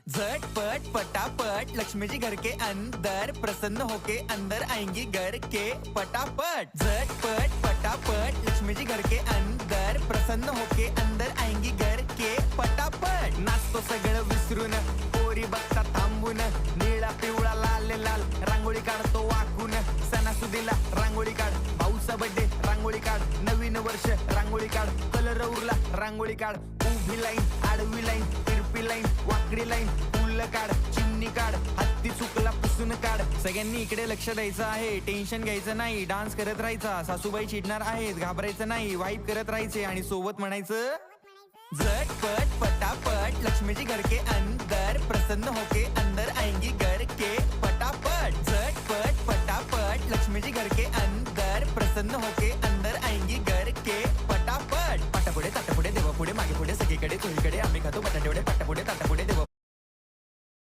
झटपट पटापट लक्ष्मी जी घर के अंदर प्रसन्न होके अंदर आएंगी घर के पटापट। झटपट पटापट लक्ष्मी जी घर के अंदर प्रसन्न होके अंदर आएंगी घर के पटापट। नाचतो सगळं विसरून पोरी बघता थांबून, निळा पिवळा लाल लाल रांगोळी काढतो वाकून। सणासुदीला रांगोळी काढ, भाऊचा बर्थडे रांगोळी काढ, नवीन वर्ष रांगोळी काढ, कलर उरला रांगोळी काढ। उभी लाईन, आडवी लाईन, तिरपी लाईन, वाकडी लाईन, फुल काढ, चिमणी काढ, हत्ती चुकला पुसून काढ। सगळ्यांनी इकडे लक्ष द्यायचं आहे, टेन्शन घ्यायचं नाही, डान्स करत राहायचा। सासूबाई चिडणार आहेत, घाबरायचं नाही, वाईप करत राहायचे आणि सोबत म्हणायचं झटपट पटापट लक्ष्मी जी घर के अंदर प्रसन्न होके अंदर आएंगी घर के पटापट। झटपट पटापट लक्ष्मी जी घर के अंदर प्रसन्न होके अंदर आएंगी